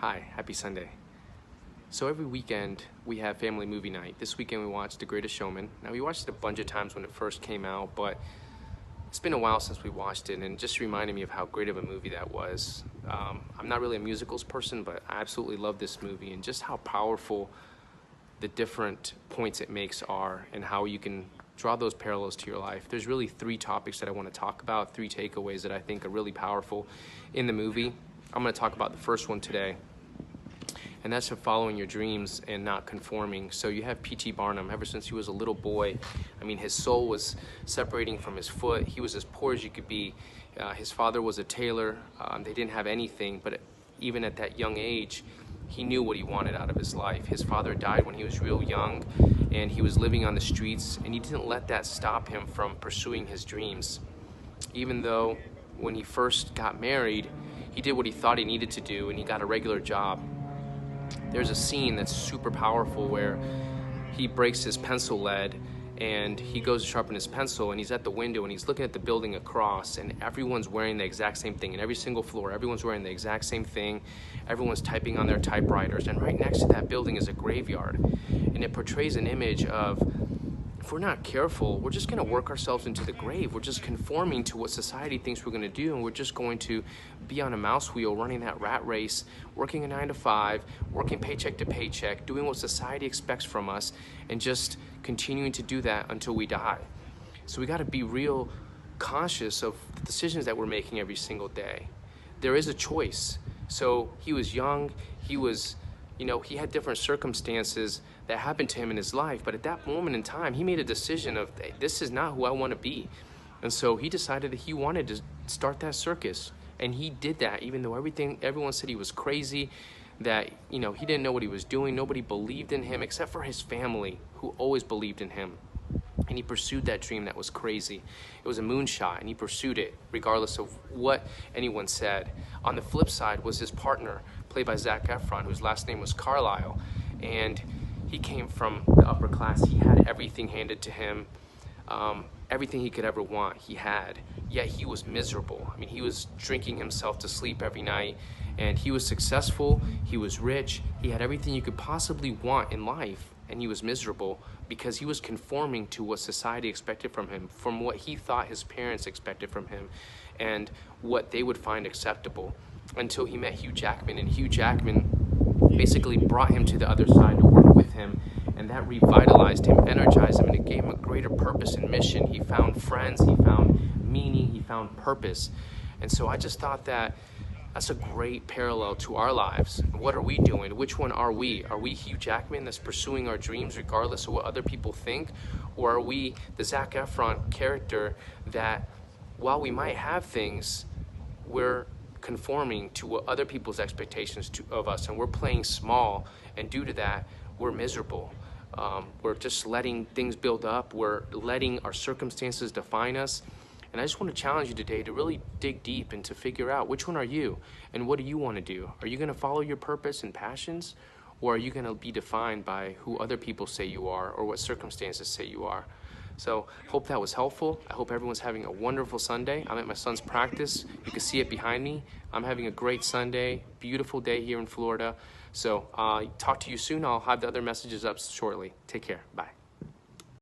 Hi, happy Sunday. So every weekend we have family movie night. This weekend we watched The Greatest Showman. Now we watched it a bunch of times when it first came out, but it's been a while since we watched it, and it just reminded me of how great of a movie that was. I'm not really a musicals person, but I absolutely love this movie and just how powerful the different points it makes are and how you can draw those parallels to your life. There's really three topics that I want to talk about, three takeaways that I think are really powerful in the movie. I'm going to talk about the first one today, and that's of following your dreams and not conforming. So you have P.T. Barnum. Ever since he was a little boy, I mean, his soul was separating from his foot. He was as poor as you could be. His father was a tailor. They didn't have anything, but even at that young age, he knew what he wanted out of his life. His father died when he was real young, and he was living on the streets, and he didn't let that stop him from pursuing his dreams. Even though when he first got married, he did what he thought he needed to do, and he got a regular job. There's a scene that's super powerful where he breaks his pencil lead and he goes to sharpen his pencil, and he's at the window and he's looking at the building across, and everyone's wearing the exact same thing. In every single floor, everyone's wearing the exact same thing. Everyone's typing on their typewriters, and right next to that building is a graveyard. And it portrays an image of, if we're not careful, we're just going to work ourselves into the grave. We're just conforming to what society thinks we're going to do, and we're just going to be on a mouse wheel running that rat race, working a 9 to 5, working paycheck to paycheck, doing what society expects from us, and just continuing to do that until we die. So we got to be real conscious of the decisions that we're making every single day. There is a choice. So he was young, he had different circumstances that happened to him in his life, but at that moment in time, he made a decision of, hey, this is not who I want to be. And so he decided that he wanted to start that circus. And he did that, even though everyone said he was crazy, that, he didn't know what he was doing. Nobody believed in him except for his family, who always believed in him. And he pursued that dream that was crazy. It was a moonshot, and he pursued it regardless of what anyone said. On the flip side was his partner, played by Zac Efron, whose last name was Carlisle. And he came from the upper class. He had everything handed to him. Everything he could ever want, he had. Yet he was miserable. I mean, he was drinking himself to sleep every night. And he was successful, he was rich, he had everything you could possibly want in life. And he was miserable because he was conforming to what society expected from him, from what he thought his parents expected from him, and what they would find acceptable, until he met Hugh Jackman. And Hugh Jackman basically brought him to the other side to work with him, and that revitalized him, energized him, and it gave him a greater purpose and mission. He found friends, he found meaning, he found purpose. And so I just thought that that's a great parallel to our lives. What are we doing? Which one are we? Are we Hugh Jackman that's pursuing our dreams regardless of what other people think? Or are we the Zac Efron character that, while we might have things, we're conforming to what other people's expectations of us, and we're playing small, and due to that, we're miserable. We're just letting things build up. We're letting our circumstances define us. And I just want to challenge you today to really dig deep and to figure out, which one are you and what do you want to do? Are you going to follow your purpose and passions, or are you going to be defined by who other people say you are or what circumstances say you are? So hope that was helpful. I hope everyone's having a wonderful Sunday. I'm at my son's practice. You can see it behind me. I'm having a great Sunday, beautiful day here in Florida. So talk to you soon. I'll have the other messages up shortly. Take care. Bye.